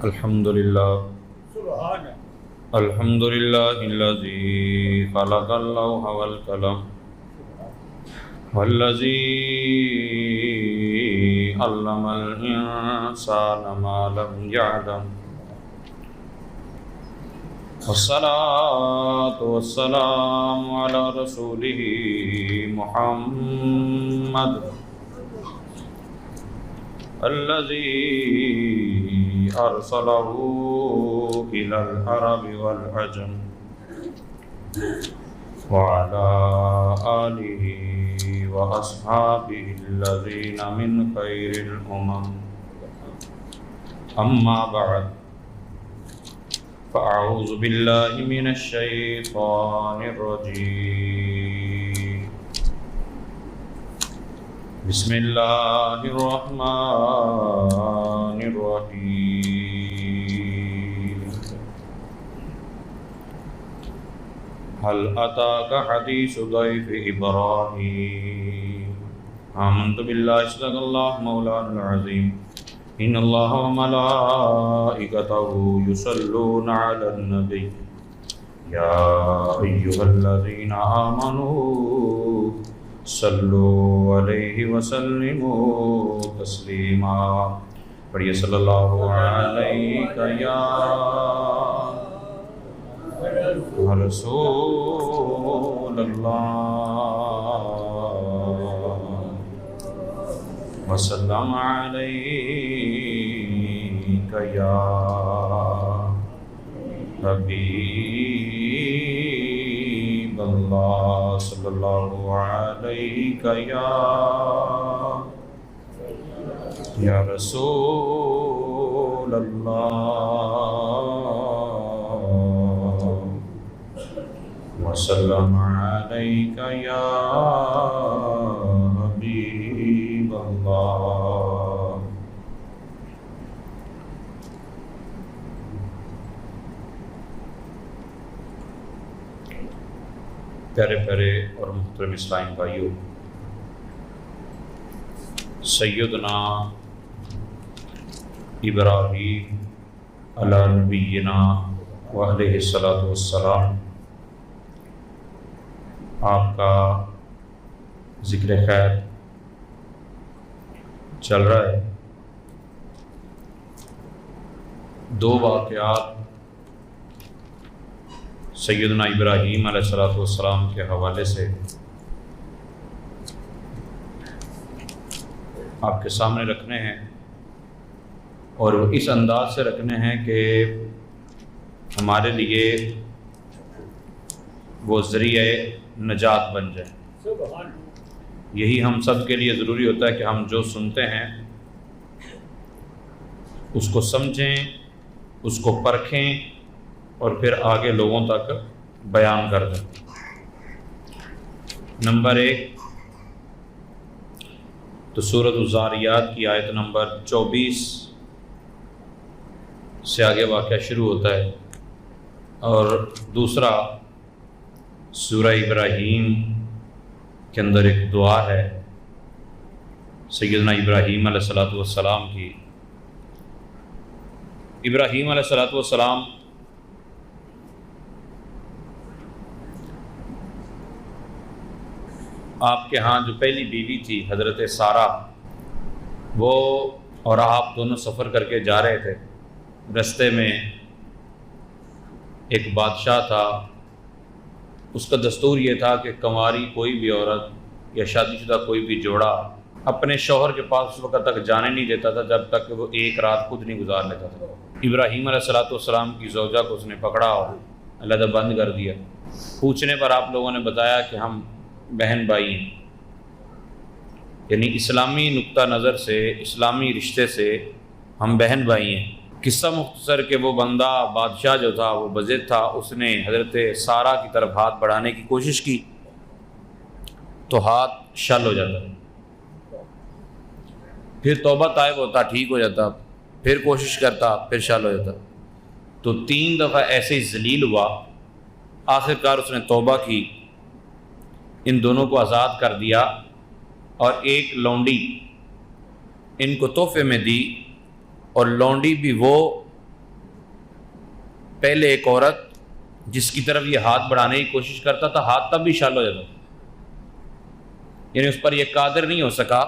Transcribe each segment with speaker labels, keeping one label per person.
Speaker 1: الحمد لله الحمد لله الذي خلق اللوح والقلم والذي علم الإنسان ما لم يعلم والصلاة والسلام على رسوله محمد الذي أرسله إلى العرب والعجم وعلى آله وأصحابه الذين من خير الأمم أما بعد فأعوذ بالله من الشيطان الرجيم بسم الله الرحمن الرحيم هل أتاك حديث ضيف إبراهيم آمنت بالله صدق الله مولانا العظيم إن الله وملائكته يصلون على النبي يا أيها الذين آمنوا صلوا عليه وسلموا تسلیما. پڑھیے صلی اللہ علیہ یا رسول اللہ وسلم علیہ یا حبیب اللہ صلی اللہ علیہ یا رسول اللہ وسلم علیہ یا حبیب اللہ. پیارے پیارے اور محترم اسلام بھائیوں، سیدنا ابراہیم علی نبینا وعلیہ الصلاۃ والسلام آپ کا ذکر خیر چل رہا ہے. دو واقعات سیدنا ابراہیم علیہ الصلاۃ والسلام کے حوالے سے آپ کے سامنے رکھنے ہیں، اور وہ اس انداز سے رکھنے ہیں کہ ہمارے لیے وہ ذریعہ نجات بن جائے. یہی ہم سب کے لیے ضروری ہوتا ہے کہ ہم جو سنتے ہیں اس کو سمجھیں، اس کو پرکھیں اور پھر آگے لوگوں تک بیان کر دیں. نمبر 1 تو سورۃ الذاریات کی آیت نمبر 24 سے آگے واقعہ شروع ہوتا ہے، اور دوسرا سورہ ابراہیم کے اندر ایک دعا ہے سیدنا ابراہیم علیہ الصلاۃ والسلام کی. ابراہیم علیہ الصلاۃ والسلام آپ کے ہاں جو پہلی بیوی تھی حضرت سارہ، وہ اور آپ دونوں سفر کر کے جا رہے تھے. رستے میں ایک بادشاہ تھا، اس کا دستور یہ تھا کہ کنواری کوئی بھی عورت یا شادی شدہ کوئی بھی جوڑا اپنے شوہر کے پاس اس وقت تک جانے نہیں دیتا تھا جب تک کہ وہ ایک رات خود نہیں گزار لیتا تھا. ابراہیم علیہ الصلاۃ والسلام کی زوجہ کو اس نے پکڑا اور علیحدہ بند کر دیا. پوچھنے پر آپ لوگوں نے بتایا کہ ہم بہن بھائی ہیں، یعنی اسلامی نقطہ نظر سے، اسلامی رشتے سے ہم بہن بھائی ہیں. قصہ مختصر کہ وہ بندہ بادشاہ جو تھا وہ بضد تھا، اس نے حضرت سارہ کی طرف ہاتھ بڑھانے کی کوشش کی تو ہاتھ شل ہو جاتا، پھر توبہ طائب ہوتا، ٹھیک ہو جاتا، پھر کوشش کرتا، پھر شل ہو جاتا. تو 3 دفعہ ایسے ہی ذلیل ہوا. آخرکار اس نے توبہ کی، ان دونوں کو آزاد کر دیا اور ایک لونڈی ان کو تحفے میں دی، اور لونڈی بھی وہ پہلے ایک عورت جس کی طرف یہ ہاتھ بڑھانے کی کوشش کرتا تھا، ہاتھ تب بھی شل ہو جاتا، یعنی اس پر یہ قادر نہیں ہو سکا،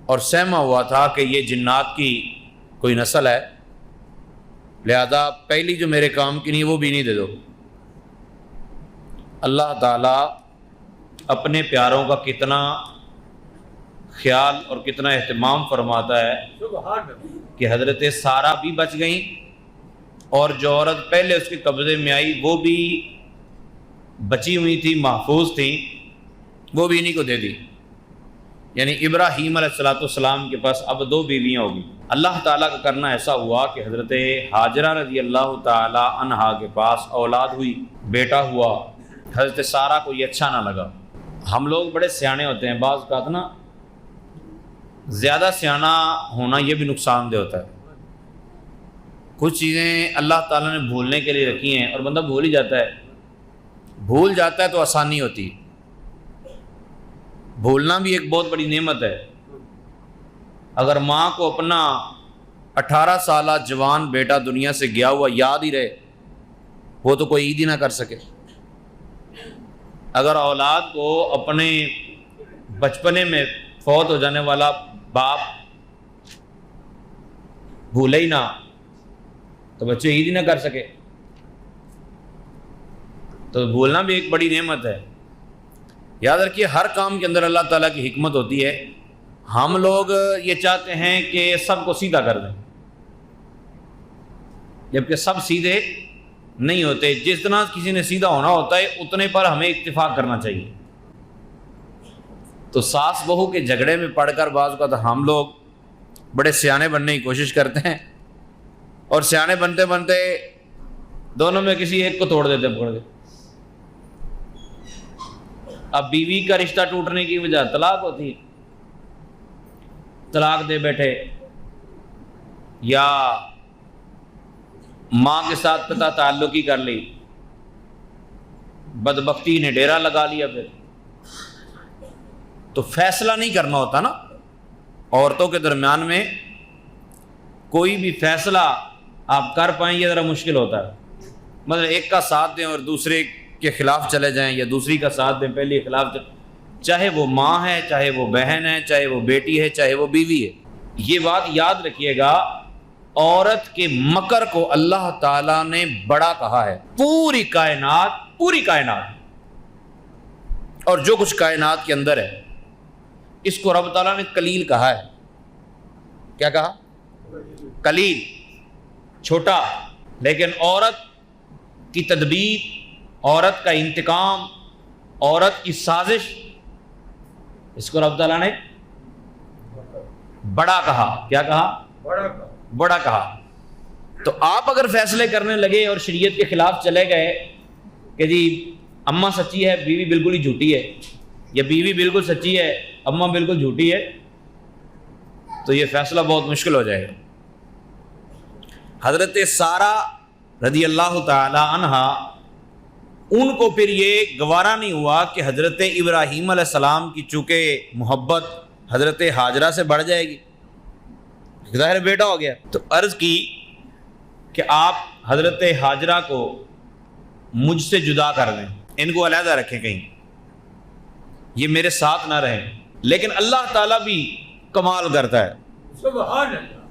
Speaker 1: اور سہما ہوا تھا کہ یہ جنات کی کوئی نسل ہے، لہذا پہلی جو میرے کام کی نہیں وہ بھی نہیں دے دو۔ اللہ تعالیٰ اپنے پیاروں کا کتنا خیال اور کتنا اہتمام فرماتا ہے کہ حضرت سارہ بھی بچ گئیں، اور جو عورت پہلے اس کے قبضے میں آئی وہ بھی بچی ہوئی تھی، محفوظ تھی، وہ بھی انہیں کو دے دی۔ یعنی ابراہیم علیہ السلام کے پاس اب 2 بیویاں ہوگی۔ اللہ تعالیٰ کا کرنا ایسا ہوا کہ حضرت ہاجرہ رضی اللہ تعالیٰ عنہا کے پاس اولاد ہوئی، بیٹا ہوا۔ حضرت سارہ کو یہ اچھا نہ لگا۔ ہم لوگ بڑے سیانے ہوتے ہیں، بعض اوقات نا زیادہ سیانہ ہونا یہ بھی نقصان دہ ہوتا ہے۔ کچھ چیزیں اللہ تعالیٰ نے بھولنے کے لیے رکھی ہیں اور بندہ بھول ہی جاتا ہے، بھول جاتا ہے تو آسانی ہوتی ہے۔ بھولنا بھی ایک بہت بڑی نعمت ہے۔ اگر ماں کو اپنا 18 سالہ جوان بیٹا دنیا سے گیا ہوا یاد ہی رہے، وہ تو کوئی عید ہی نہ کر سکے۔ اگر اولاد کو اپنے بچپنے میں فوت ہو جانے والا باپ بھولے ہی نہ تو بچے عید ہی نہ کر سکے، تو بھولنا بھی ایک بڑی نعمت ہے۔ یاد رکھیے ہر کام کے اندر اللہ تعالیٰ کی حکمت ہوتی ہے۔ ہم لوگ یہ چاہتے ہیں کہ سب کو سیدھا کر دیں، جبکہ سب سیدھے نہیں ہوتے۔ جتنا کسی نے سیدھا ہونا ہوتا ہے اتنے پر ہمیں اتفاق کرنا چاہیے۔ تو ساس بہو کے جھگڑے میں پڑھ کر بعض اوقات ہم لوگ بڑے سیانے بننے کی کوشش کرتے ہیں، اور سیانے بنتے بنتے دونوں میں کسی ایک کو توڑ دیتے ہیں پکڑ کے۔ اب بیوی کا رشتہ ٹوٹنے کی وجہ طلاق ہوتی ہے، طلاق دے بیٹھے، یا ماں کے ساتھ قطع تعلقی کر لی، بدبختی نے ڈیرا لگا لیا۔ پھر تو فیصلہ نہیں کرنا ہوتا نا، عورتوں کے درمیان میں کوئی بھی فیصلہ آپ کر پائیں یہ ذرا مشکل ہوتا ہے۔ مطلب ایک کا ساتھ دیں اور دوسرے کے خلاف چلے جائیں، یا دوسری کا ساتھ دیں پہلے کے خلاف چاہے وہ ماں ہے، چاہے وہ بہن ہے، چاہے وہ بیٹی ہے، چاہے وہ بیوی ہے۔ یہ بات یاد رکھیے گا، عورت کے مکر کو اللہ تعالیٰ نے بڑا کہا ہے۔ پوری کائنات اور جو کچھ کائنات کے اندر ہے اس کو رب تعالیٰ نے قلیل کہا ہے۔ کیا کہا؟ قلیل، چھوٹا۔ لیکن عورت کی تدبیر، عورت کا انتقام، عورت کی سازش، اس کو رب تعالیٰ نے بڑا کہا۔ کیا کہا؟ بڑا کہا۔ تو آپ اگر فیصلے کرنے لگے اور شریعت کے خلاف چلے گئے کہ جی اماں سچی ہے بیوی بالکل ہی جھوٹی ہے، یا بیوی بالکل سچی ہے اماں بالکل جھوٹی ہے، تو یہ فیصلہ بہت مشکل ہو جائے گا۔ حضرت سارہ رضی اللہ تعالی عنہا، ان کو پھر یہ گوارا نہیں ہوا کہ حضرت ابراہیم علیہ السلام کی چونکہ محبت حضرت ہاجرہ سے بڑھ جائے گی، ظاہر بیٹا ہو گیا، تو عرض کی کہ آپ حضرت ہاجرہ کو مجھ سے جدا کر دیں، ان کو علیحدہ رکھیں، کہیں یہ میرے ساتھ نہ رہیں۔ لیکن اللہ تعالیٰ بھی کمال کرتا ہے۔ سبحان اللہ۔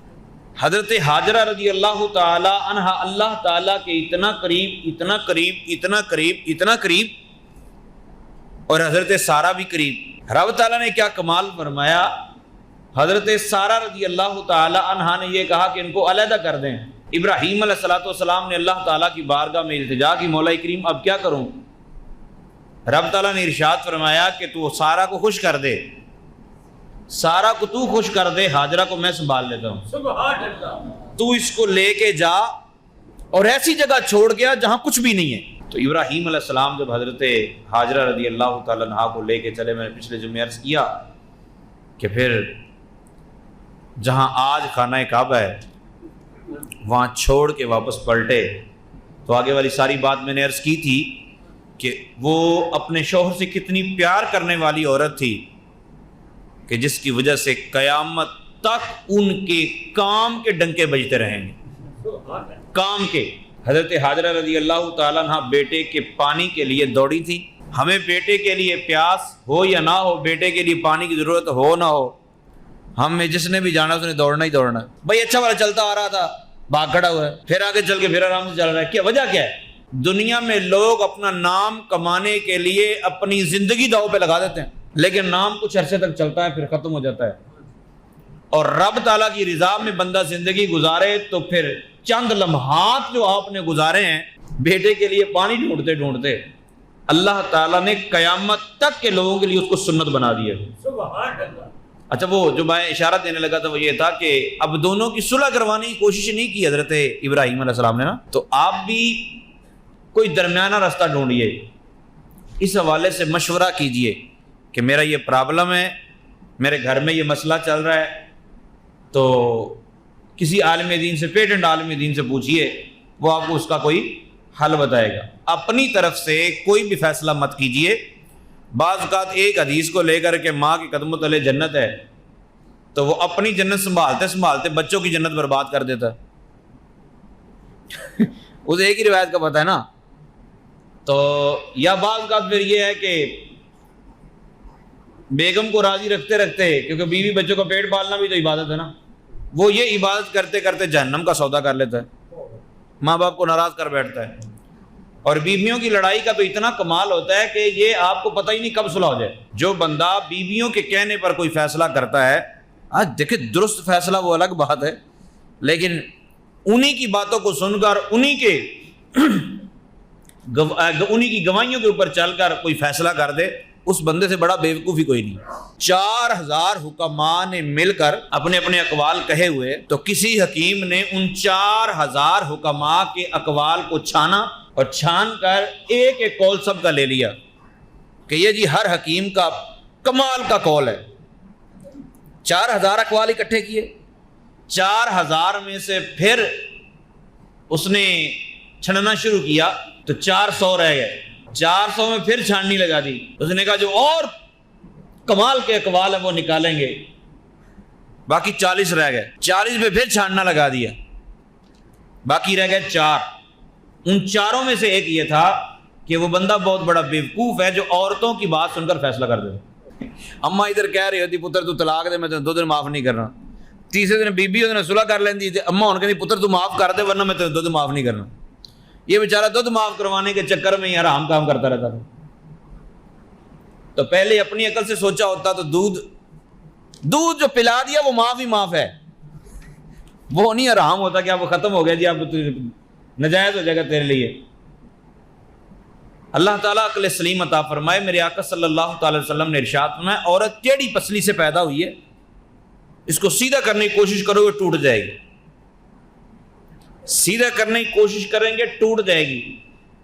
Speaker 1: حضرت ہاجرہ رضی اللہ تعالی عنہا اللہ تعالیٰ کے اتنا قریب، اتنا قریب، اتنا قریب، اتنا قریب، اور حضرت سارہ بھی قریب۔ رب تعالیٰ نے کیا کمال فرمایا، حضرت سارہ رضی اللہ تعالی عنہا نے یہ کہا کہ ان کو علیحدہ کر دیں۔ ابراہیم علیہ السلام نے اللہ تعالیٰ کی بارگاہ میں التجا کی، مولا کریم اب کیا کروں؟ رب تعالیٰ نے ارشاد فرمایا کہ تو سارہ کو خوش کر دے، سارہ کو تو خوش کر دے، ہاجرہ کو میں سنبھال لیتا ہوں۔ سبحان اللہ۔ تو اس کو لے کے جا اور ایسی جگہ چھوڑ گیا جہاں کچھ بھی نہیں ہے۔ تو ابراہیم علیہ السلام جب حضرت ہاجرہ رضی اللہ تعالیٰ عنہا کو لے کے چلے، میں نے پچھلے جمعے عرض کیا کہ پھر جہاں آج خانہ کعبہ ہے وہاں چھوڑ کے واپس پلٹے، تو آگے والی ساری بات میں نے عرض کی تھی کہ وہ اپنے شوہر سے کتنی پیار کرنے والی عورت تھی کہ جس کی وجہ سے قیامت تک ان کے کام کے ڈنکے بجتے رہیں گے، کام کے۔ حضرت حاجرہ رضی اللہ تعالیٰ عنہ بیٹے کے پانی کے لیے دوڑی تھی. ہمیں بیٹے کے لیے پیاس ہو یا نہ ہو, بیٹے کے لیے پانی کی ضرورت ہو نہ ہو, ہم میں جس نے بھی جانا اس نے دوڑنا ہی دوڑنا. بھائی اچھا والا چلتا آ رہا تھا, بھاگ کھڑا ہوا ہے, پھر آگے چل کے پھر آرام سے چل رہا ہے. کیا وجہ کیا ہے؟ دنیا میں لوگ اپنا نام کمانے کے لیے اپنی زندگی داؤ پہ لگا دیتے ہیں, لیکن نام کچھ عرصے تک چلتا ہے پھر ختم ہو جاتا ہے. اور رب تعالیٰ کی رضا میں بندہ زندگی گزارے تو پھر چند لمحات جو آپ نے گزارے ہیں بیٹے کے لیے پانی ڈھونڈتے ڈھونڈتے, اللہ تعالیٰ نے قیامت تک کے لوگوں کے لیے اس کو سنت بنا دی ہے. اچھا, وہ جو میں اشارہ دینے لگا تھا وہ یہ تھا کہ اب دونوں کی صلح کروانے کی کوشش نہیں کی حضرت ابراہیم علیہ السلام نے نا, تو آپ بھی کوئی درمیانہ راستہ ڈھونڈیے, اس حوالے سے مشورہ کیجئے کہ میرا یہ پرابلم ہے, میرے گھر میں یہ مسئلہ چل رہا ہے, تو کسی عالم دین سے, پیٹنٹ عالم دین سے پوچھئے, وہ آپ کو اس کا کوئی حل بتائے گا. اپنی طرف سے کوئی بھی فیصلہ مت کیجئے. بعض اوقات ایک حدیث کو لے کر کے ماں کے قدموں تلے جنت ہے, تو وہ اپنی جنت سنبھالتے سنبھالتے بچوں کی جنت برباد کر دیتا ہے. اسے ایک ہی روایت کا پتہ ہے نا. تو یا بعض اوقات پھر یہ ہے کہ بیگم کو راضی رکھتے رکھتے, کیونکہ بیوی بچوں کا پیٹ پالنا بھی تو عبادت ہے نا, وہ یہ عبادت کرتے کرتے جہنم کا سودا کر لیتا ہے, ماں باپ کو ناراض کر بیٹھتا ہے. اور بیویوں کی لڑائی کا تو اتنا کمال ہوتا ہے کہ یہ آپ کو پتہ ہی نہیں کب صلح ہو جائے. جو بندہ بیویوں کے کہنے پر کوئی فیصلہ کرتا ہے, آج دیکھیں درست فیصلہ وہ الگ بات ہے, لیکن انہی کی باتوں کو سن کر انہی کی گواہیوں کے اوپر چل کر کوئی فیصلہ کر دے, اس بندے سے بڑا بیوقوف ہی کوئی نہیں. 4000 حکماء نے مل کر اپنے اپنے اقوال کہے ہوئے, تو کسی حکیم نے ان 4000 حکماء کے اقوال کو چھانا اور چھان کر ایک ایک قول سب کا لے لیا کہ یہ جی ہر حکیم کا کمال کا قول ہے. 4000 اقوال اکٹھے کیے, 4000 میں سے پھر اس نے چھننا شروع کیا تو 400 رہ گئے. 400 میں پھر چھاننی لگا دی. اس نے کہا جو اور کمال کے اقوال ہیں وہ نکالیں گے, باقی 40 رہ گئے. 40 میں پھر چھاننا لگا دیا, باقی رہ گئے 4. ان چاروں میں سے ایک یہ تھا کہ وہ بندہ بہت بڑا بیوقوف ہے جو عورتوں کی بات سن کر فیصلہ کر دے. اماں ادھر کہہ رہی ہوتی پتر تو طلاق دے, میں تجھے 2 دن معاف نہیں کرنا. تیسرے دن بی نے صلح کر لینی تھی, اماں ہن کہندی پتر تو معاف کر دے ورنہ میں تجھے 2 دن معاف نہیں کرنا. یہ بیچارہ دودھ معاف کروانے کے چکر میں ہی حرام کام کرتا رہتا تھا. تو پہلے اپنی عقل سے سوچا ہوتا تو دودھ جو پلا دیا وہ معاف ہی معاف ہے, وہ نہیں حرام ہوتا کہ اب وہ ختم ہو گیا جی اب نجائز ہو جائے گا تیرے لیے. اللہ تعالیٰ عقل سلیم عطا فرمائے. میرے آقا صلی اللہ تعالی وسلم نے ارشاد فرمایا, عورت ٹیڑھی پسلی سے پیدا ہوئی ہے, اس کو سیدھا کرنے کی کوشش کرو گے ٹوٹ جائے گی. سیدھا کرنے کی کوشش کریں گے ٹوٹ جائے گی,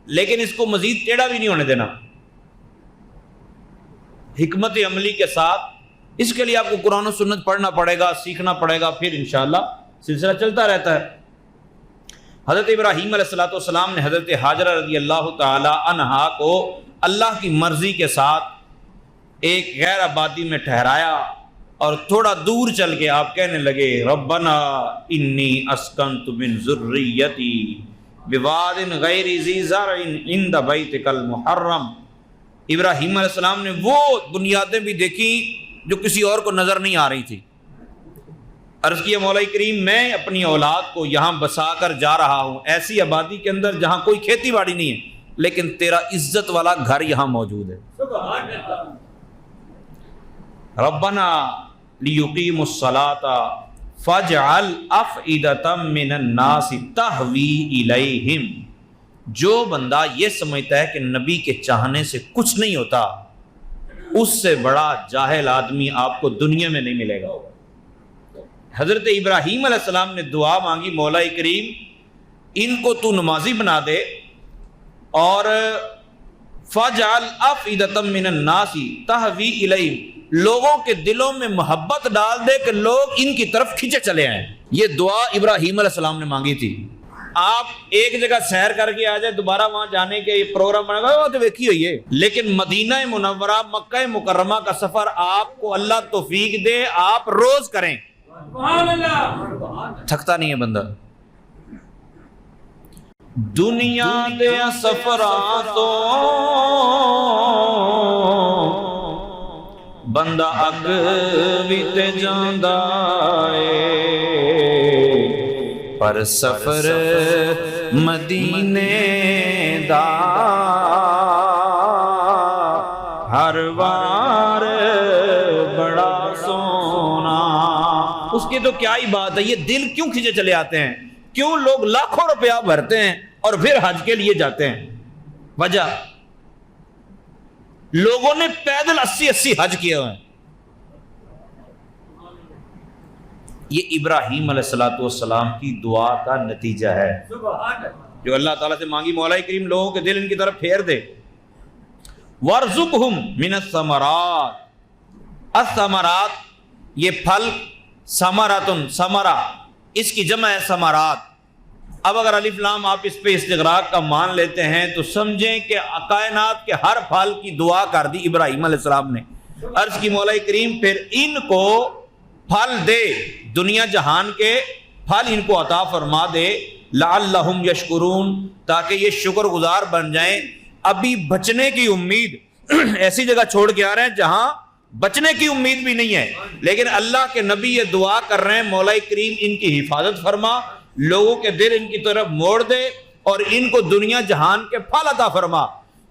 Speaker 1: لیکن اس کو مزید ٹیڑھا بھی نہیں ہونے دینا, حکمت عملی کے ساتھ. اس کے لیے آپ کو قرآن و سنت پڑھنا پڑے گا, سیکھنا پڑے گا, پھر انشاءاللہ سلسلہ چلتا رہتا ہے. حضرت ابراہیم علیہ السلام نے حضرت حاجرہ رضی اللہ تعالی عنہا کو اللہ کی مرضی کے ساتھ ایک غیر آبادی میں ٹھہرایا, اور تھوڑا دور چل کے آپ کہنے لگے ربنا انی اسکنت من ذریتی بواد غیر ذی زرع عند بیتک المحرم. ابراہیم علیہ السلام نے وہ بنیادیں بھی دیکھیں جو کسی اور کو نظر نہیں آ رہی تھی. عرض کیا مولا کریم میں اپنی اولاد کو یہاں بسا کر جا رہا ہوں, ایسی آبادی کے اندر جہاں کوئی کھیتی باڑی نہیں ہے, لیکن تیرا عزت والا گھر یہاں موجود ہے. ربنا لیقیموا الصلاۃ فاجعل افئدۃ من الناس تہوی الیہم. جو بندہ یہ سمجھتا ہے کہ نبی کے چاہنے سے کچھ نہیں ہوتا, اس سے بڑا جاہل آدمی آپ کو دنیا میں نہیں ملے گا. حضرت ابراہیم علیہ السلام نے دعا مانگی, مولا کریم ان کو تو نمازی بنا دے, اور فاجعل افئدۃ من الناس تہوی الیہم, لوگوں کے دلوں میں محبت ڈال دے کہ لوگ ان کی طرف کھینچے چلے آئیں. یہ دعا ابراہیم علیہ السلام نے مانگی تھی. آپ ایک جگہ سیر کر کے آ جائے, دوبارہ وہاں جانے کے پروگرام بنے گا, وہ تو ویکھی ہوئی ہے, لیکن مدینہ منورہ مکہ مکرمہ کا سفر آپ کو اللہ توفیق دے, آپ روز کریں, تھکتا نہیں ہے بندہ. دنیا دے سفراں تو بندہ اگ وی تے جاندا اے، پر سفر مدینے دا ہر وار بڑا سونا۔ اس کی تو کیا ہی بات ہے، یہ دل کیوں کھینچے چلے آتے ہیں، کیوں لوگ لاکھوں روپیہ بھرتے ہیں اور پھر حج کے لیے جاتے ہیں؟ وجہ لوگوں نے پیدل 80 حج کیے ہوئے ہیں۔ یہ ابراہیم علیہ السلام کی دعا کا نتیجہ ہے جو اللہ تعالیٰ سے مانگی، مولا کریم لوگوں کے دل ان کی طرف پھیر دے۔ وَارْزُقْهُمْ مِنَ الثَّمَرَاتِ، الثمرات یہ پھل، ثمرۃ ثمرہ اس کی جمع ہے ثمرات۔ اب اگر الف لام آپ اس پہ استغراق کا مان لیتے ہیں تو سمجھیں کہ کائنات کے ہر پھل کی دعا کر دی ابراہیم علیہ السلام نے۔ عرض کی مولا کریم پھر ان کو پھل دے، دنیا جہان کے پھل ان کو عطا فرما دے، لعلہم یشکرون، تاکہ یہ شکر گزار بن جائیں۔ ابھی بچنے کی امید ایسی جگہ چھوڑ کے آ رہے ہیں جہاں بچنے کی امید بھی نہیں ہے، لیکن اللہ کے نبی یہ دعا کر رہے ہیں، مولا کریم ان کی حفاظت فرما، لوگوں کے دل ان کی طرف موڑ دے اور ان کو دنیا جہان کے پھل عطا فرما۔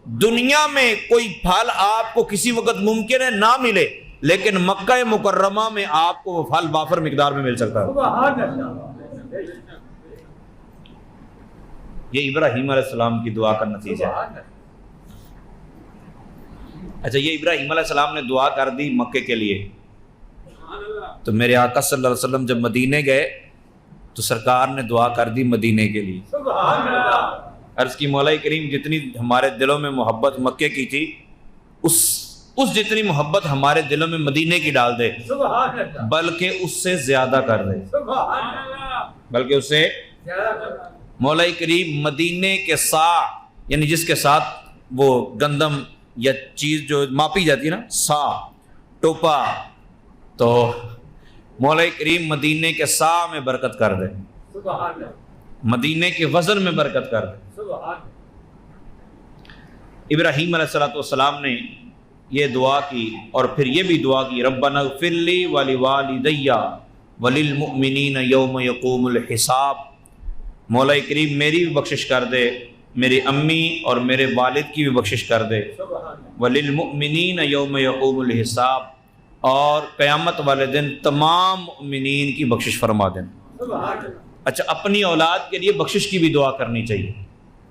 Speaker 1: دنیا میں کوئی پھل آپ کو کسی وقت ممکن ہے نہ ملے، لیکن مکہ مکرمہ میں آپ کو وہ پھل وافر مقدار میں مل سکتا ہے۔ یہ ابراہیم علیہ السلام کی دعا کا نتیجہ ہے۔ اچھا، یہ ابراہیم علیہ السلام نے دعا کر دی مکے کے لیے، تو میرے آقا صلی اللہ علیہ وسلم جب مدینے گئے تو سرکار نے دعا کر دی مدینے کے لیے۔ عرض کی مولا کریم جتنی ہمارے دلوں میں محبت مکے کی تھی، اس جتنی محبت ہمارے دلوں میں مدینے کی ڈال دے، بلکہ اس سے زیادہ کر دے، بلکہ اس سے مولا کریم مدینے کے سا، یعنی جس کے ساتھ وہ گندم یا چیز جو ماپی جاتی ہے نا، سا ٹوپا، تو مولا کریم مدینے کے سا میں برکت کر دے، مدینے کے وزن میں برکت کر دے۔ ابراہیم علیہ السلام نے یہ دعا کی اور پھر یہ بھی دعا کی، ربنا اغفر لی ولوالدی وللمؤمنین یوم یقوم الحساب، مولا کریم میری بھی بخشش کر دے، میری امی اور میرے والد کی بھی بخشش کر دے، وللمؤمنین یوم یقوم الحساب، اور قیامت والے دن تمام مؤمنین کی بخشش فرما دیں۔ اچھا، اپنی اولاد کے لیے بخشش کی بھی دعا کرنی چاہیے۔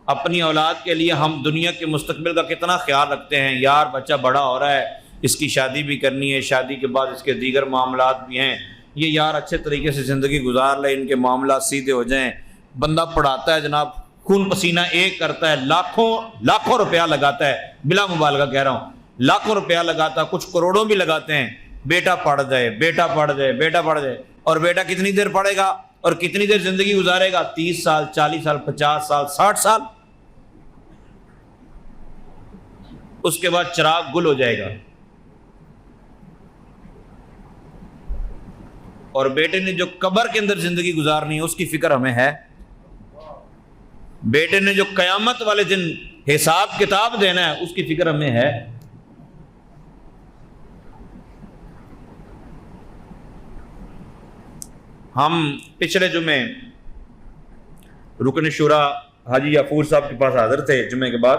Speaker 1: اپنی اولاد کے لیے ہم دنیا کے مستقبل کا کتنا خیال رکھتے ہیں، یار بچہ بڑا ہو رہا ہے، اس کی شادی بھی کرنی ہے، شادی کے بعد اس کے دیگر معاملات بھی ہیں، یہ یار اچھے طریقے سے زندگی گزار لے، ان کے معاملات سیدھے ہو جائیں۔ بندہ پڑھاتا ہے جناب، خون پسینہ ایک کرتا ہے، لاکھوں روپیہ لگاتا ہے، بلا مبالغہ کہہ رہا ہوں، لاکھوں روپیہ لگاتا ہے، کچھ کروڑوں بھی لگاتے ہیں، بیٹا پڑھ جائے، بیٹا پڑھ جائے، بیٹا پڑھ جائے، اور بیٹا کتنی دیر پڑھے گا اور کتنی دیر زندگی گزارے گا؟ 30 سال، 40 سال، 50 سال، 60 سال، اس کے بعد چراغ گل ہو جائے گا۔ اور بیٹے نے جو قبر کے اندر زندگی گزارنی ہے اس کی فکر ہمیں ہے، بیٹے نے جو قیامت والے دن حساب کتاب دینا ہے اس کی فکر ہمیں ہے۔ ہم پچھلے جمعے رکن شورا حاجی یافور صاحب کے پاس حاضر تھے جمعے کے بعد،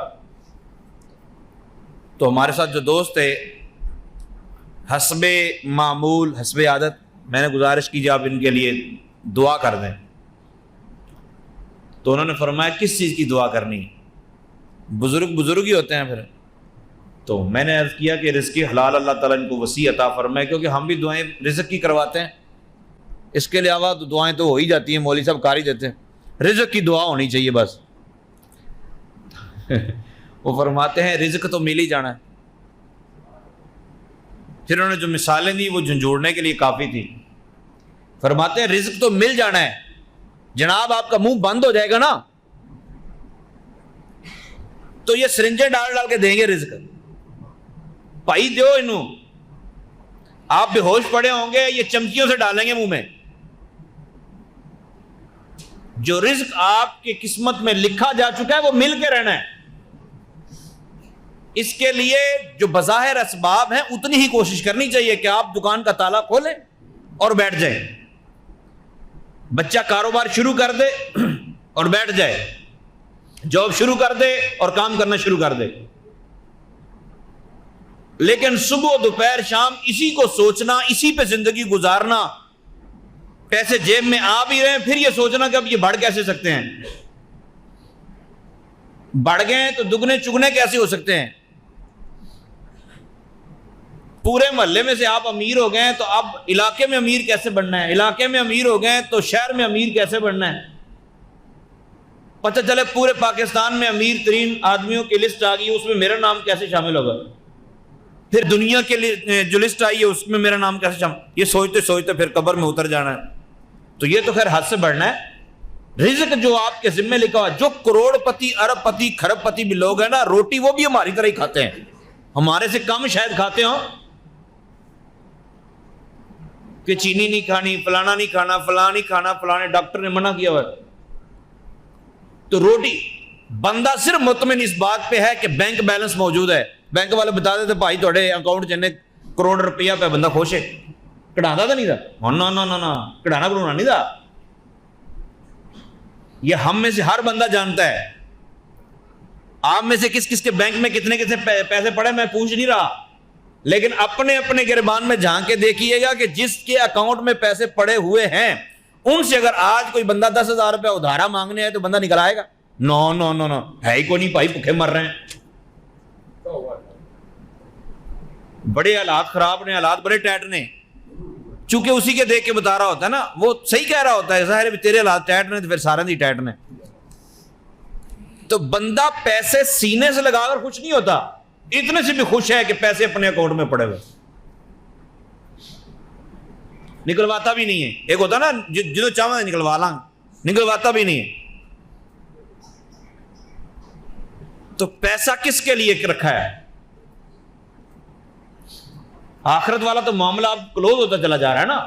Speaker 1: تو ہمارے ساتھ جو دوست تھے، حسب معمول حسب عادت میں نے گزارش کی جب آپ ان کے لیے دعا کر دیں، تو انہوں نے فرمایا کس چیز کی دعا کرنی؟ بزرگ ہی ہوتے ہیں پھر۔ تو میں نے عرض کیا کہ رزق حلال اللہ تعالیٰ ان کو وسیع عطا فرمائے، کیونکہ ہم بھی دعائیں رزق کی کرواتے ہیں، اس کے علاوہ تو دعائیں تو ہو ہی جاتی ہیں، مولوی صاحب کر ہی دیتے ہیں، رزق کی دعا ہونی چاہیے بس۔ وہ فرماتے ہیں رزق تو مل ہی جانا ہے۔ پھر انہوں نے جو مثالیں دی وہ جھنجھوڑنے کے لیے کافی تھی۔ فرماتے ہیں رزق تو مل جانا ہے، جناب آپ کا منہ بند ہو جائے گا نا تو یہ سرنجیں ڈال ڈال کے دیں گے رزق، بھائی دیو انہوں، آپ بے ہوش پڑے ہوں گے، یہ چمچیوں سے ڈالیں گے منہ میں۔ جو رزق آپ کی قسمت میں لکھا جا چکا ہے وہ مل کے رہنا ہے. اس کے لیے جو بظاہر اسباب ہیں اتنی ہی کوشش کرنی چاہیے کہ آپ دکان کا تالا کھولیں اور بیٹھ جائیں. بچہ کاروبار شروع کر دے اور بیٹھ جائے, جاب شروع کر دے اور کام کرنا شروع کر دے. لیکن صبح دوپہر شام اسی کو سوچنا, اسی پہ زندگی گزارنا, پیسے جیب میں آ بھی رہے ہیں پھر یہ سوچنا کہ اب یہ بڑھ کیسے سکتے ہیں, بڑھ گئے تو دگنے چگنے کیسے ہو سکتے ہیں. پورے محلے میں سے آپ امیر ہو گئے ہیں تو اب علاقے میں امیر کیسے بننا ہے, علاقے میں امیر ہو گئے تو شہر میں امیر کیسے بننا ہے. پتہ چلے پورے پاکستان میں امیر ترین آدمیوں کی لسٹ آ گئی, اس میں میرا نام کیسے شامل ہوگا. پھر دنیا کے لیے جو لسٹ آئی ہے اس میں میرا نام کیسے شامل. یہ سوچتے سوچتے پھر قبر میں اتر جانا ہے. تو یہ تو خیر حد سے بڑھنا ہے. رزق جو آپ کے ذمہ لکھا ہوا, جو کروڑ پتی ارب پتی کھرب پتی بھی لوگ ہیں نا, روٹی وہ بھی ہماری طرح ہی کھاتے ہیں, ہمارے سے کم شاید کھاتے ہوں کہ چینی نہیں کھانی, فلانا نہیں کھانا, فلاں نہیں کھانا, فلانے ڈاکٹر نے منع کیا ہوا ہے. تو روٹی بندہ صرف مطمئن اس بات پہ ہے کہ بینک بیلنس موجود ہے. بینک والے بتا دیتے بھائی تھوڑے اکاؤنٹ چنے کروڑ روپیہ پہ, بندہ خوش ہے. کٹانا تو نہیں تھا, نا کٹانا کرونا نہیں تھا. یہ ہم میں سے ہر بندہ جانتا ہے. آپ میں سے کس کس کے بینک میں کتنے کتنے پیسے پڑے میں پوچھ نہیں رہا, لیکن اپنے اپنے گربان میں جھانک کے دیکھیے گا کہ جس کے اکاؤنٹ میں پیسے پڑے ہوئے ہیں ان سے اگر آج کوئی بندہ 10,000 روپے ادھارا مانگنے ہے تو بندہ نکل آئے گا. نو ہے ہی کوئی نہیں بھائی, بھوکے مر رہے ہیں. بڑے حالات خراب نے, حالات بڑے ٹائٹ نے, چونکہ اسی کے دیکھ کے بتا رہا ہوتا ہے نا, وہ صحیح کہہ رہا ہوتا ہے. ظاہر ہے تیرے حالات ٹائٹ نے تو پھر سارے دی ٹائٹ نے. تو بندہ پیسے سینے سے لگا کر خوش نہیں ہوتا, اتنے سے بھی خوش ہے کہ پیسے اپنے اکاؤنٹ میں پڑے ہوئے, نکلواتا بھی نہیں ہے. ایک ہوتا نا جدو چاہوں نکلوا لاں, نکلواتا بھی نہیں ہے. تو پیسہ کس کے لیے رکھا ہے؟ آخرت والا تو معاملہ اب کلوز ہوتا چلا جا رہا ہے نا.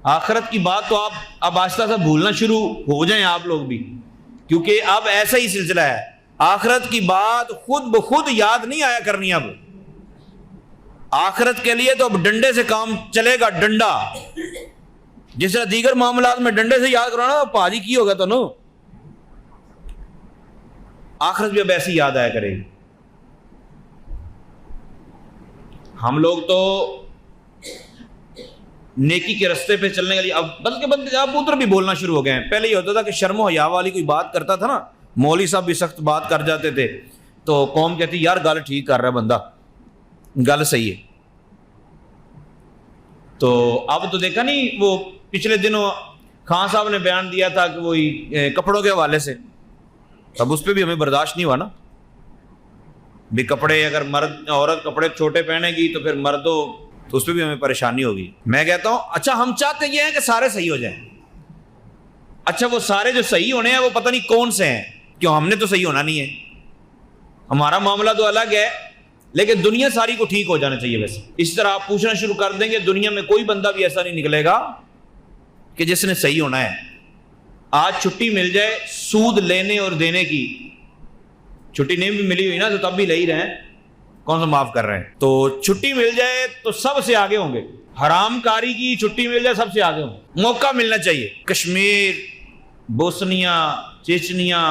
Speaker 1: آخرت کی بات تو آپ اب آہستہ سے بھولنا شروع ہو جائیں آپ لوگ بھی, کیونکہ اب ایسا ہی سلسلہ ہے. آخرت کی بات خود بخود یاد نہیں آیا کرنی. اب آخرت کے لیے تو اب ڈنڈے سے کام چلے گا, ڈنڈا. جس طرح دیگر معاملات میں ڈنڈے سے یاد کرانا پاجی کی ہوگا تو نو, آخرت بھی اب ایسی یاد آیا کرے گی. ہم لوگ تو نیکی کے رستے پہ چلنے کے لیے اب بلکہ بندے اب ادھر بھی بولنا شروع ہو گئے ہیں. پہلے یہ ہوتا تھا کہ شرم و حیا والی کوئی بات کرتا تھا نا, مولوی صاحب بھی سخت بات کر جاتے تھے تو قوم کہتی یار گل ٹھیک کر رہا ہے بندہ, گل صحیح ہے. تو اب تو دیکھا نہیں, وہ پچھلے دنوں خان صاحب نے بیان دیا تھا کہ وہی کپڑوں کے حوالے سے, اب اس پہ بھی ہمیں برداشت نہیں ہوا نا. بھی کپڑے اگر مرد عورت کپڑے چھوٹے پہنے گی تو پھر مردوں تو اس پہ بھی ہمیں پریشانی ہوگی. میں کہتا ہوں اچھا ہم چاہتے یہ ہیں کہ سارے صحیح ہو جائیں. اچھا وہ سارے جو صحیح ہونے ہیں وہ پتہ نہیں کون سے ہیں, کیوں ہم نے تو صحیح ہونا نہیں ہے, ہمارا معاملہ تو الگ ہے, لیکن دنیا ساری کو ٹھیک ہو جانا چاہیے. ویسے اس طرح آپ پوچھنا شروع کر دیں گے, دنیا میں کوئی بندہ بھی ایسا نہیں نکلے گا کہ جس نے صحیح ہونا ہے. آج چھٹی مل جائے سود لینے اور دینے کی, چھٹی نہیں بھی ملی ہوئی نا تو تب بھی لے ہی رہے ہیں, کون سا معاف کر رہے ہیں. تو چھٹی مل جائے تو سب سے آگے ہوں گے. حرام کاری کی چھٹی مل جائے سب سے آگے ہوں. موقع ملنا چاہیے. کشمیر, بوسنیا, چیچنیا,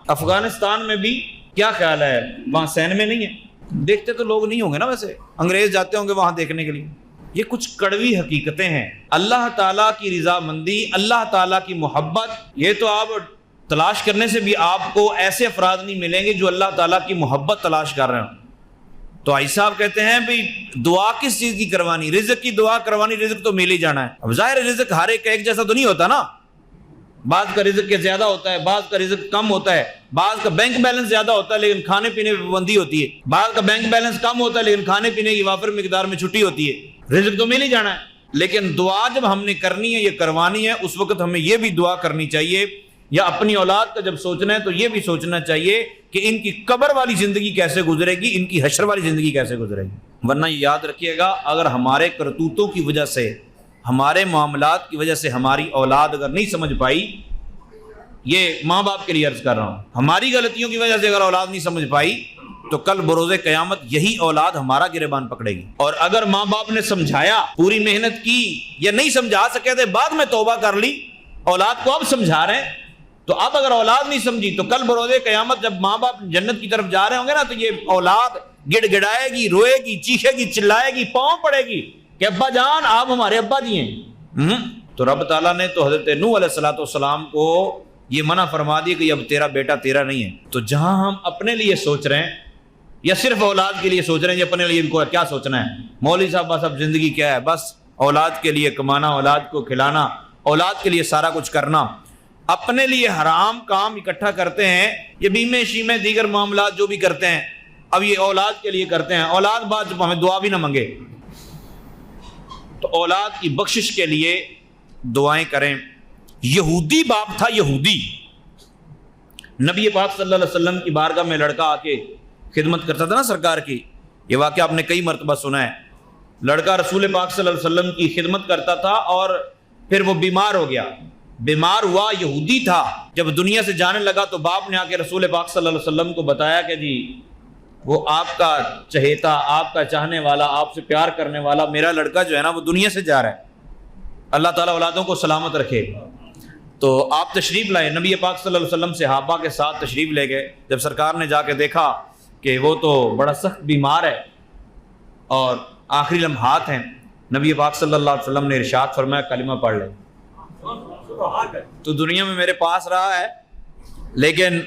Speaker 1: افغانستان میں بھی کیا خیال ہے, وہاں سین میں نہیں ہے, دیکھتے تو لوگ نہیں ہوں گے نا, ویسے انگریز جاتے ہوں گے وہاں دیکھنے کے لیے. یہ کچھ کڑوی حقیقتیں ہیں. اللہ تعالیٰ کی رضامندی, اللہ تعالیٰ کی محبت, یہ تو آپ تلاش کرنے سے بھی آپ کو ایسے افراد نہیں ملیں گے جو اللہ تعالیٰ کی محبت تلاش کر رہے ہوں. تو آئی صاحب کہتے ہیں بھئی دعا کس چیز کی کروانی, رزق کی دعا کروانی, رزق تو مل ہی جانا ہے. اب ظاہر رزق ہر ایک جیسا تو نہیں ہوتا نا, بعض کا رزق کے زیادہ ہوتا ہے, بعض کا رزق کم ہوتا ہے, بعض کا بینک بیلنس زیادہ ہوتا ہے لیکن کھانے پینے میں پابندی ہوتی ہے, بعض کا بینک بیلنس کم ہوتا ہے لیکن کھانے پینے کی وافر مقدار میں چھٹی ہوتی ہے. رزق تو مل ہی جانا ہے, لیکن دعا جب ہم نے کرنی ہے, یہ کروانی ہے, اس وقت ہمیں یہ بھی دعا کرنی چاہیے, یا اپنی اولاد کا جب سوچنا ہے تو یہ بھی سوچنا چاہیے کہ ان کی قبر والی زندگی کیسے گزرے گی, ان کی حشر والی زندگی کیسے گزرے گی. ورنہ یہ یاد رکھیے گا, اگر ہمارے کرتوتوں کی وجہ سے, ہمارے معاملات کی وجہ سے ہماری اولاد اگر نہیں سمجھ پائی یہ ماں باپ کے لیے عرض کر رہا ہوں. ہماری غلطیوں کی وجہ سے اگر اولاد نہیں سمجھ پائی تو کل بروز قیامت یہی اولاد ہمارا گریبان پکڑے گی. اور اگر ماں باپ نے سمجھایا، پوری محنت کی، یا نہیں سمجھا سکے تھے، بعد میں توبہ کر لی، اولاد کو اب سمجھا رہے ہیں، تو اب اگر اولاد نہیں سمجھی تو کل بروز قیامت جب ماں باپ جنت کی طرف جا رہے ہوں گے نا، تو یہ اولاد گڑ گڑائے گی، روئے گی، چیخے گی، چلائے گی، پاؤں پڑے گی کہ ابا جان آپ ہمارے ابا جی ہیں. تو رب تعالیٰ نے تو حضرت نوح علیہ السلام کو یہ منع فرما دی کہ اب تیرا بیٹا تیرا نہیں ہے. تو جہاں ہم اپنے لیے سوچ رہے ہیں یا صرف اولاد کے لیے سوچ رہے ہیں، یہ اپنے لیے ان کو کیا سوچنا ہے؟ مولوی صاحب بس اب زندگی کیا ہے؟ بس اولاد کے لیے کمانا، اولاد کو کھلانا، اولاد کے لیے سارا کچھ کرنا. اپنے لیے حرام کام اکٹھا کرتے ہیں، یہ بیمے شیمے دیگر معاملات جو بھی کرتے ہیں، اب یہ اولاد کے لیے کرتے ہیں. اولاد بعد ہمیں دعا بھی نہ منگے، تو اولاد کی بخشش کے لیے دعائیں کریں. یہودی باپ تھا، یہودی، نبی پاک صلی اللہ علیہ وسلم کی بارگاہ میں لڑکا آ کے خدمت کرتا تھا نا سرکار کی. یہ واقعہ آپ نے کئی مرتبہ سنا ہے. لڑکا رسول پاک صلی اللہ علیہ وسلم کی خدمت کرتا تھا اور پھر وہ بیمار ہو گیا. بیمار ہوا، یہودی تھا. جب دنیا سے جانے لگا تو باپ نے آ کے رسول پاک صلی اللہ علیہ وسلم کو بتایا کہ جی وہ آپ کا چہیتا، آپ کا چاہنے والا، آپ سے پیار کرنے والا میرا لڑکا جو ہے نا وہ دنیا سے جا رہا ہے. اللہ تعالیٰ اولادوں کو سلامت رکھے. تو آپ تشریف لائے. نبی پاک صلی اللہ علیہ وسلم صحابہ کے ساتھ تشریف لے گئے. جب سرکار نے جا کے دیکھا کہ وہ تو بڑا سخت بیمار ہے اور آخری لمحات ہیں، نبی پاک صلی اللہ علیہ وسلم نے ارشاد فرمایا کلمہ پڑھ لے. تو دنیا میں میرے پاس رہا ہے لیکن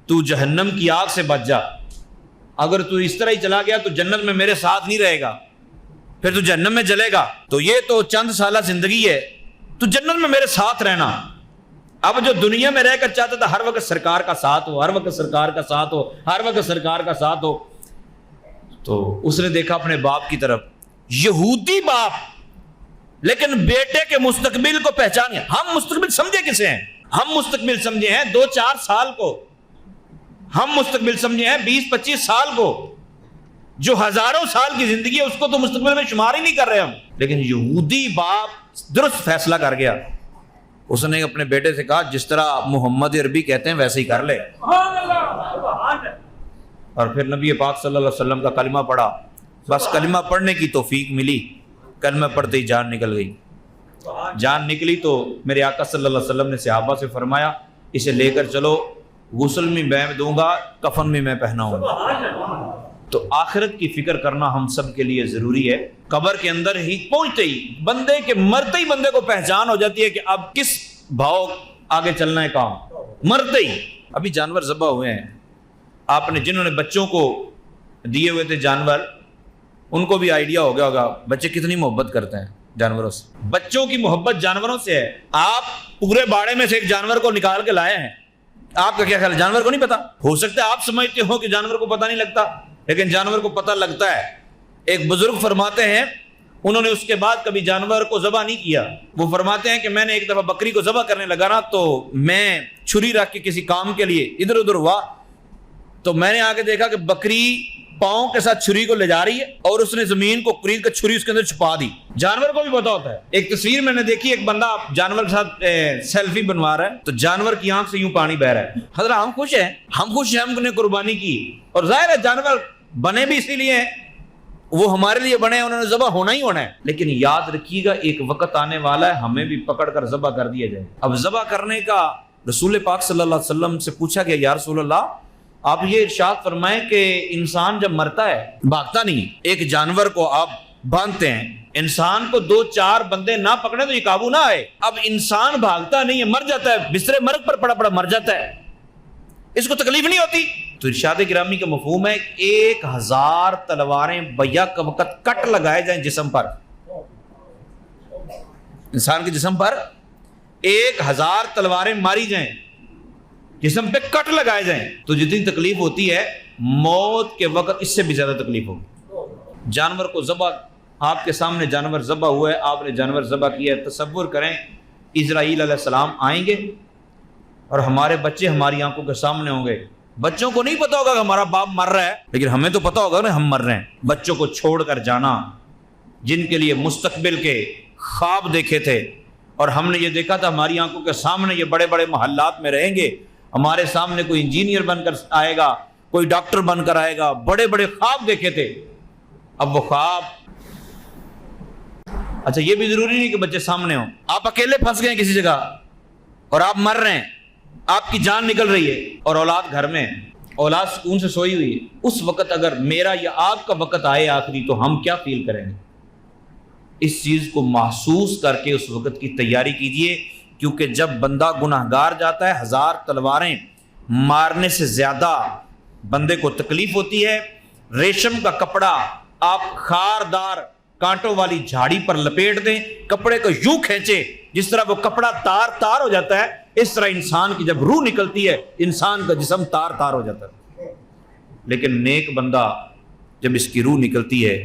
Speaker 1: تو جہنم کی آگ سے بچ جا. اگر تو اس طرح ہی چلا گیا تو جنت میں میرے ساتھ نہیں رہے گا، پھر تو جہنم میں جلے گا. تو یہ تو چند سالہ زندگی ہے، تو جنت میں میرے ساتھ رہنا. اب جو دنیا میں رہ کر چاہتا تھا ہر وقت سرکار کا ساتھ ہو، ہر وقت سرکار کا ساتھ ہو، ہر وقت سرکار کا ساتھ ہو. تو اس نے دیکھا اپنے باپ کی طرف، یہودی باپ، لیکن بیٹے کے مستقبل کو پہچانے. ہم مستقبل سمجھے کسے ہیں؟ ہم مستقبل سمجھے ہیں 2-4 سال کو، ہم مستقبل سمجھے ہیں 20-25 سال کو. جو ہزاروں سال کی زندگی ہے اس کو تو مستقبل میں شمار ہی نہیں کر رہے ہم. لیکن یہودی باپ درست فیصلہ کر گیا. اس نے اپنے بیٹے سے کہا جس طرح محمد عربی کہتے ہیں ویسے ہی کر لے. اور پھر نبی پاک صلی اللہ علیہ وسلم کا کلمہ پڑھا. بس کلمہ پڑھنے کی توفیق ملی، کلمہ پڑھتے ہی جان نکل گئی. جان نکلی تو میرے آقا صلی اللہ علیہ وسلم نے صحابہ سے فرمایا اسے لے کر چلو، غسل میں میں دوں گا، کفن میں میں پہناؤں گا. تو آخرت کی فکر کرنا ہم سب کے لیے ضروری ہے. قبر کے اندر ہی پہنچتے ہی بندے کے مرتے ہی بندے کو پہچان ہو جاتی ہے کہ اب کس بھاؤ آگے چلنا ہے کام. مرتے ہی. ابھی جانور ذبح ہوئے ہیں، آپ نے جنہوں نے بچوں کو دیے ہوئے تھے جانور، ان کو بھی آئیڈیا ہو گیا ہوگا بچے کتنی محبت کرتے ہیں جانوروں سے. بچوں کی محبت جانوروں سے ہے. آپ پورے باڑے میں سے ایک جانور کو نکال کے لائے ہیں، آپ کا کیا خیال ہے؟ جانور کو نہیں پتا؟ ہو سکتا ہے آپ سمجھتے ہو کہ جانور کو پتا نہیں لگتا، لیکن جانور کو پتہ لگتا ہے. ایک بزرگ فرماتے ہیں انہوں نے اس کے بعد کبھی جانور کو ذبح نہیں کیا. وہ فرماتے ہیں کہ میں نے ایک دفعہ بکری کو ذبح کرنے لگا نا، تو میں چھری رکھ کے کسی کام کے لیے ادھر ادھر ہوا، تو میں نے آ کے دیکھا کہ بکری پاؤں کے ساتھ چھری کو لے جا رہی ہے اور اس نے زمین کو قرید کر چھری اس کے اندر چھپا دی. جانور کو بھی پتا ہوتا ہے. ایک تصویر میں نے دیکھی، ایک بندہ جانور کے ساتھ سیلفی بنوا رہا ہے تو جانور کی آنکھ سے یوں پانی بہ رہا ہے. حضرت ہم خوش ہیں، ہم نے قربانی کی، اور ظاہر ہے جانور بنے بھی اسی لیے ہیں، وہ ہمارے لیے بنے ہیں، انہوں نے ذبح ہونا ہی ہونا ہے. لیکن یاد رکھیے گا ایک وقت آنے والا ہے ہمیں بھی پکڑ کر ذبح کر دیا جائے. اب ذبح کرنے کا رسول پاک صلی اللہ علیہ وسلم سے پوچھا گیا یا رسول اللہ آپ یہ ارشاد فرمائیں کہ انسان جب مرتا ہے بھاگتا نہیں. ایک جانور کو آپ باندھتے ہیں، انسان کو 2-4 بندے نہ پکڑے تو یہ قابو نہ آئے. اب انسان بھاگتا نہیں ہے، مر جاتا ہے، بسترے مرگ پر پڑا مر جاتا ہے، اس کو تکلیف نہیں ہوتی. تو ارشاد گرامی کا مفہوم ہے 1000 تلواریں بیک وقت کٹ لگائے جائیں جسم پر، انسان کے جسم پر 1000 تلواریں ماری جائیں، جسم پہ کٹ لگائے جائیں، تو جتنی تکلیف ہوتی ہے موت کے وقت اس سے بھی زیادہ تکلیف ہوگی. جانور کو ذبح، آپ کے سامنے جانور ذبح ہوا ہے، آپ نے جانور ذبح کیا ہے. تصور کریں اسرائیل علیہ السلام آئیں گے اور ہمارے بچے ہماری آنکھوں کے سامنے ہوں گے. بچوں کو نہیں پتا ہوگا کہ ہمارا باپ مر رہا ہے، لیکن ہمیں تو پتا ہوگا نا ہم مر رہے ہیں. بچوں کو چھوڑ کر جانا، جن کے لیے مستقبل کے خواب دیکھے تھے اور ہم نے یہ دیکھا تھا ہماری آنکھوں کے سامنے یہ بڑے بڑے محلات میں رہیں گے، ہمارے سامنے کوئی انجینئر بن کر آئے گا، کوئی ڈاکٹر بن کر آئے گا، بڑے بڑے خواب دیکھے تھے۔ اب وہ خواب، اچھا یہ بھی ضروری نہیں کہ بچے سامنے ہوں، آپ اکیلے پھنس گئے کسی جگہ اور آپ مر رہے ہیں، آپ کی جان نکل رہی ہے اور اولاد گھر میں، اولاد سکون سے سوئی ہوئی ہے، اس وقت اگر میرا یا آپ کا وقت آئے آخری تو ہم کیا فیل کریں گے؟ اس چیز کو محسوس کر کے اس وقت کی تیاری کیجئے، کیونکہ جب بندہ گناہگار جاتا ہے 1000 تلواریں مارنے سے زیادہ بندے کو تکلیف ہوتی ہے۔ ریشم کا کپڑا آپ خاردار کانٹوں والی جھاڑی پر لپیٹ دیں، کپڑے کو یوں کھینچے جس طرح وہ کپڑا تار تار ہو جاتا ہے، اس طرح انسان کی جب روح نکلتی ہے انسان کا جسم تار تار ہو جاتا ہے۔ لیکن نیک بندہ جب اس کی روح نکلتی ہے،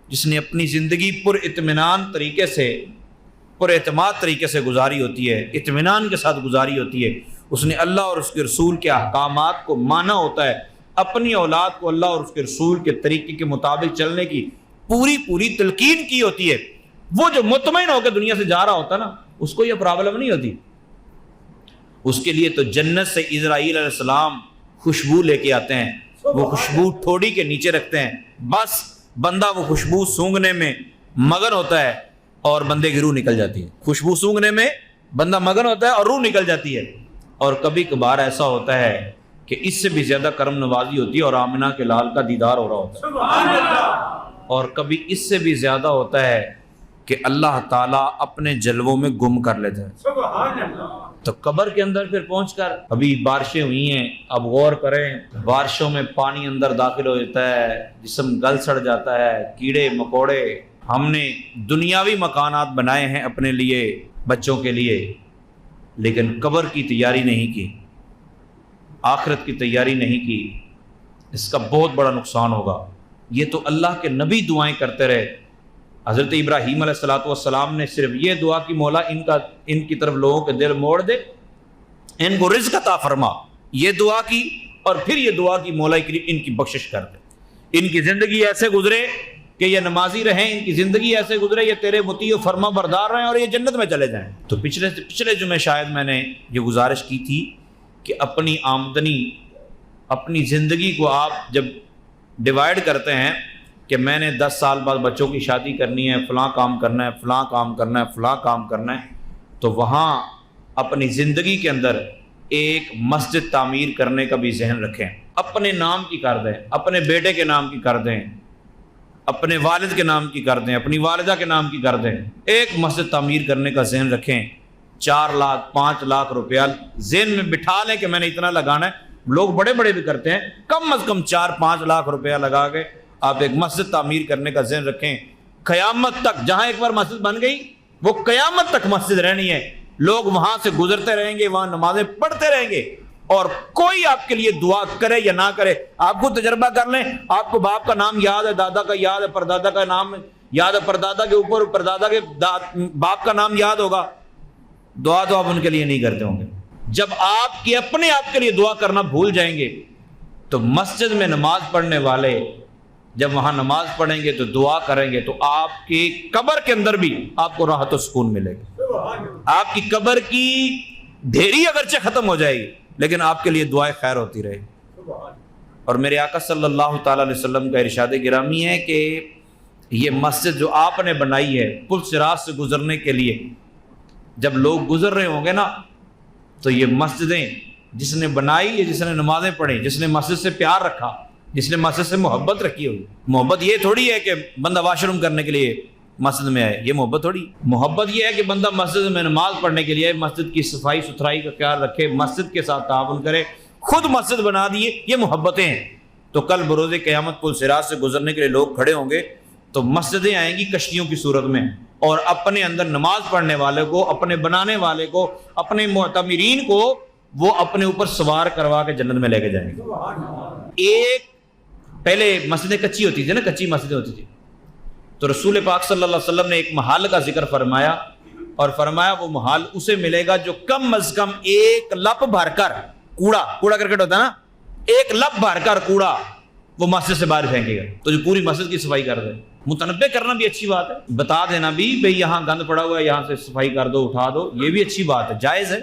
Speaker 1: جس نے اپنی زندگی پر اطمینان طریقے سے، پر اعتماد طریقے سے گزاری ہوتی ہے، اطمینان کے ساتھ گزاری ہوتی ہے، اس نے اللہ اور اس کے رسول کے احکامات کو مانا ہوتا ہے، اپنی اولاد کو اللہ اور اس کے رسول کے طریقے کے مطابق چلنے کی پوری تلقین کی ہوتی ہے، وہ جو مطمئن ہو کے دنیا سے جا رہا ہوتا ہے نا، اس کو یہ پرابلم نہیں ہوتی۔ اس کے لیے تو جنت سے اسرائیل علیہ السلام خوشبو لے کے آتے ہیں، وہ خوشبو ٹھوڑی کے نیچے رکھتے ہیں، بس بندہ وہ خوشبو سونگھنے میں مگن ہوتا ہے اور بندے کی روح نکل جاتی ہے۔ خوشبو سونگھنے میں بندہ مگن ہوتا ہے اور روح نکل جاتی ہے۔ اور کبھی کبھار ایسا ہوتا ہے کہ اس سے بھی زیادہ کرم نوازی ہوتی ہے اور آمنہ کے لال کا دیدار ہو رہا ہوتا ہے، اور کبھی اس سے بھی زیادہ ہوتا ہے کہ اللہ تعالیٰ اپنے جلووں میں گم کر لیتا ہے۔ تو قبر کے اندر پھر پہنچ کر، ابھی بارشیں ہوئی ہیں، اب غور کریں، بارشوں میں پانی اندر داخل ہو جاتا ہے، جسم گل سڑ جاتا ہے، کیڑے مکوڑے، ہم نے دنیاوی مکانات بنائے ہیں اپنے لیے، بچوں کے لیے، لیکن قبر کی تیاری نہیں کی، آخرت کی تیاری نہیں کی، اس کا بہت بڑا نقصان ہوگا۔ یہ تو اللہ کے نبی دعائیں کرتے رہے۔ حضرت ابراہیم علیہ السلام نے صرف یہ دعا کی، مولا ان کی طرف لوگوں کے دل موڑ دے، ان کو رزق عطا فرما، یہ دعا کی، اور پھر یہ دعا کی مولا کریم ان کی بخشش کر دے، ان کی زندگی ایسے گزرے کہ یہ نمازی رہیں، ان کی زندگی ایسے گزرے یہ تیرے مطیع و فرما بردار رہیں اور یہ جنت میں چلے جائیں۔ تو پچھلے جمعے شاید میں نے یہ گزارش کی تھی کہ اپنی آمدنی، اپنی زندگی کو آپ جب ڈیوائیڈ کرتے ہیں کہ میں نے 10 سال بعد بچوں کی شادی کرنی ہے، فلاں کام کرنا ہے، فلاں کام کرنا ہے، فلاں کام کرنا ہے، تو وہاں اپنی زندگی کے اندر ایک مسجد تعمیر کرنے کا بھی ذہن رکھیں، اپنے نام کی کر دیں، اپنے بیٹے کے نام کی کر دیں، اپنے والد کے نام کی کر دیں، اپنی والدہ کے نام کی کر دیں، ایک مسجد تعمیر کرنے کا ذہن رکھیں۔ 4 لاکھ 5 لاکھ روپیہ ذہن میں بٹھا لیں کہ میں نے اتنا لگانا ہے۔ لوگ بڑے بڑے بھی کرتے ہیں، کم از کم 4-5 لاکھ روپیہ لگا کے آپ ایک مسجد تعمیر کرنے کا ذہن رکھیں۔ قیامت تک جہاں ایک بار مسجد بن گئی وہ قیامت تک مسجد رہنی ہے، لوگ وہاں سے گزرتے رہیں گے، وہاں نمازیں پڑھتے رہیں گے، اور کوئی آپ کے لیے دعا کرے یا نہ کرے، آپ کو تجربہ کر لیں، آپ کو باپ کا نام یاد ہے، دادا کا یاد ہے، پردادا کا نام یاد ہے، پردادا کے اوپر پردادا کے باپ کا نام یاد ہوگا، دعا تو آپ ان کے لیے نہیں کرتے ہوں گے۔ جب آپ کی اپنے آپ کے لیے دعا کرنا بھول جائیں گے تو مسجد میں نماز پڑھنے والے جب وہاں نماز پڑھیں گے تو دعا کریں گے تو آپ کی قبر کے اندر بھی آپ کو راحت و سکون ملے گا۔ آپ کی قبر کی ڈھیری اگرچہ ختم ہو جائے گی لیکن آپ کے لیے دعائیں خیر ہوتی رہے گی۔ اور میرے آقا صلی اللہ تعالی علیہ وسلم کا ارشاد گرامی ہے کہ یہ مسجد جو آپ نے بنائی ہے پل صراط سے گزرنے کے لیے، جب لوگ گزر رہے ہوں گے نا تو یہ مسجدیں جس نے بنائی ہے، جس نے نمازیں پڑھی، جس نے مسجد سے پیار رکھا، جس نے مسجد سے محبت رکھی ہوگی۔ محبت یہ تھوڑی ہے کہ بندہ واش روم کرنے کے لیے مسجد میں آئے، یہ محبت تھوڑی۔ محبت یہ ہے کہ بندہ مسجد میں نماز پڑھنے کے لیے مسجد کی صفائی ستھرائی کا خیال رکھے، مسجد کے ساتھ تعاون کرے، خود مسجد بنا دیے، یہ محبتیں ہیں۔ تو کل بروز قیامت پل صراط سے گزرنے کے لیے لوگ کھڑے ہوں گے تو مسجدیں آئیں گی کشتیوں کی صورت میں، اور اپنے اندر نماز پڑھنے والے کو، اپنے بنانے والے کو، اپنے معتمرین کو وہ اپنے اوپر سوار کروا کے جنت میں لے کے جائیں گے۔ ایک پہلے مسجدیں کچی ہوتی تھی نا، کچی مسجدیں ہوتی تھی، تو رسول پاک صلی اللہ علیہ وسلم نے ایک محال کا ذکر فرمایا اور فرمایا وہ محال اسے ملے گا جو کم از کم 1 لپ بھر کر کوڑا کرکٹ ہوتا ہے نا، 1 لپ بھر کر کوڑا وہ مسجد سے باہر پھینکے گا تو جو پوری مسجد کی صفائی کر دے. متنبع کرنا بھی اچھی بات ہے, بتا دینا بھی بھئی یہاں گند پڑا ہوا ہے, یہاں سے صفائی کر دو, اٹھا دو, یہ بھی اچھی بات ہے, جائز ہے,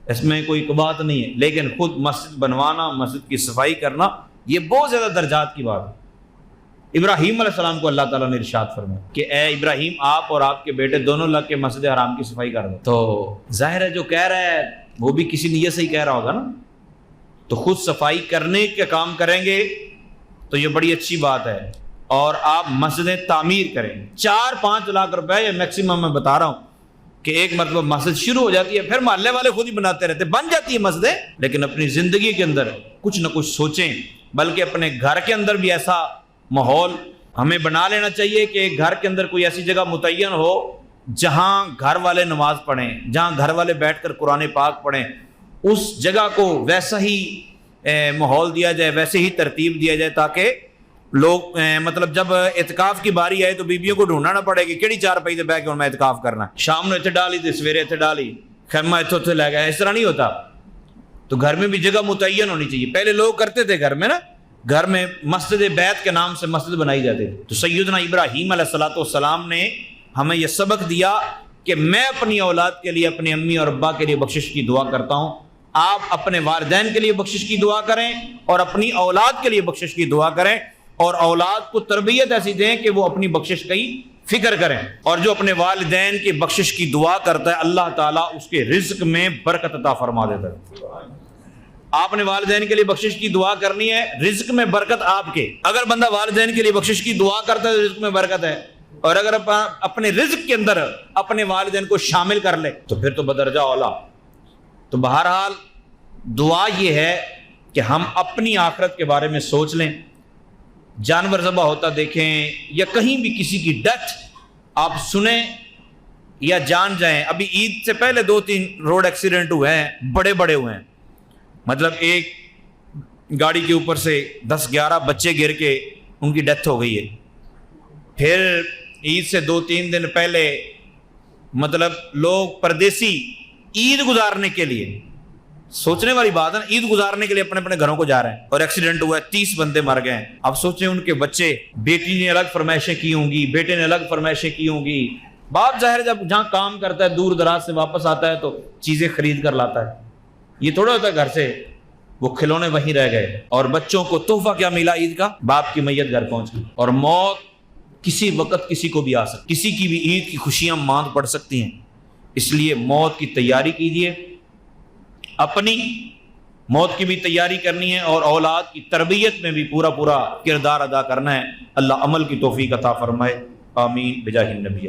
Speaker 1: اس میں کوئی بات نہیں ہے. لیکن خود مسجد بنوانا, مسجد کی صفائی کرنا, یہ بہت زیادہ درجات کی بات ہے. ابراہیم علیہ السلام کو اللہ تعالیٰ نے ارشاد فرمایا کہ اے ابراہیم, آپ اور آپ کے بیٹے دونوں لگ کے مسجد حرام کی صفائی کر دو. تو ظاہر ہے جو کہہ رہا ہے وہ بھی کسی نیت سے ہی کہہ رہا ہوگا نا, تو خود صفائی کرنے کا کام کریں گے تو یہ بڑی اچھی بات ہے. اور آپ مسجدیں تعمیر کریں, 4-5 لاکھ روپے یہ میکسیمم میں بتا رہا ہوں کہ ایک مرتبہ مسجد شروع ہو جاتی ہے, پھر محلے والے خود ہی بناتے رہتے, بن جاتی ہے مسجدیں. لیکن اپنی زندگی کے اندر کچھ نہ کچھ سوچیں, بلکہ اپنے گھر کے اندر بھی ایسا ماحول ہمیں بنا لینا چاہیے کہ گھر کے اندر کوئی ایسی جگہ متعین ہو جہاں گھر والے نماز پڑھیں, جہاں گھر والے بیٹھ کر قرآن پاک پڑھیں. اس جگہ کو ویسا ہی ماحول دیا جائے, ویسے ہی ترتیب دیا جائے تاکہ لوگ مطلب جب اعتکاف کی باری آئے تو بیویوں کو ڈھونڈنا نہ پڑے کہ کیڑی چار پئی تے بیٹھ کے میں اعتکاف کرنا, شام نے اتنے ڈالی تے سویرے اتنے ڈالی, خیمہ اتنے لے گیا, اس طرح نہیں ہوتا. تو گھر میں بھی جگہ متعین ہونی چاہیے. پہلے لوگ کرتے تھے گھر میں نا, گھر میں مسجد بیت کے نام سے مسجد بنائی جاتی تھی. تو سیدنا ابراہیم علیہ السلام نے ہمیں یہ سبق دیا کہ میں اپنی اولاد کے لیے, اپنی امی اور ابا کے لیے بخشش کی دعا کرتا ہوں, آپ اپنے والدین کے لیے بخشش کی دعا کریں اور اپنی اولاد کے لیے بخشش کی دعا کریں, اور اولاد کو تربیت ایسی دیں کہ وہ اپنی بخشش کی فکر کریں. اور جو اپنے والدین کی بخشش کی دعا کرتا ہے اللہ تعالیٰ اس کے رزق میں برکت عطا فرما دیتا ہے. آپ نے والدین کے لیے بخشش کی دعا کرنی ہے, رزق میں برکت آپ کے. اگر بندہ والدین کے لیے بخشش کی دعا کرتا ہے تو رزق میں برکت ہے, اور اگر اپنے رزق کے اندر اپنے والدین کو شامل کر لے تو پھر تو بدرجہ اولا. تو بہرحال دعا یہ ہے کہ ہم اپنی آخرت کے بارے میں سوچ لیں. جانور ذبح ہوتا دیکھیں یا کہیں بھی کسی کی ڈیتھ آپ سنیں یا جان جائیں. ابھی عید سے پہلے 2-3 روڈ ایکسیڈنٹ ہوئے ہیں, بڑے بڑے ہوئے ہیں. مطلب ایک گاڑی کے اوپر سے 10-11 بچے گر کے ان کی ڈیتھ ہو گئی ہے. پھر عید سے 2-3 دن پہلے مطلب لوگ پردیسی عید گزارنے کے لیے, سوچنے والی بات ہے نا, عید گزارنے کے لیے اپنے اپنے گھروں کو جا رہے ہیں اور ایکسیڈنٹ ہوا ہے, 30 بندے مر گئے ہیں. اب سوچیں ان کے بچے, بیٹی نے الگ فرمائشیں کی ہوں گی, بیٹے نے الگ فرمائشیں کی ہوں گی. باپ ظاہر جب جہاں کام کرتا ہے دور دراز سے واپس آتا ہے تو چیزیں خرید کر لاتا ہے. یہ تھوڑا ہوتا ہے گھر سے وہ کھلونے وہیں رہ گئے, اور بچوں کو تحفہ کیا ملا عید کا, باپ کی میت گھر پہنچ گئی. اور موت کسی وقت کسی کو بھی آ سکتی, کسی کی بھی عید کی خوشیاں ماند پڑ سکتی ہیں. اس لیے موت کی تیاری کیجیے, اپنی موت کی بھی تیاری کرنی ہے اور اولاد کی تربیت میں بھی پورا کردار ادا کرنا ہے. اللہ عمل کی توفیق عطا فرمائے, آمین بجاہ النبی.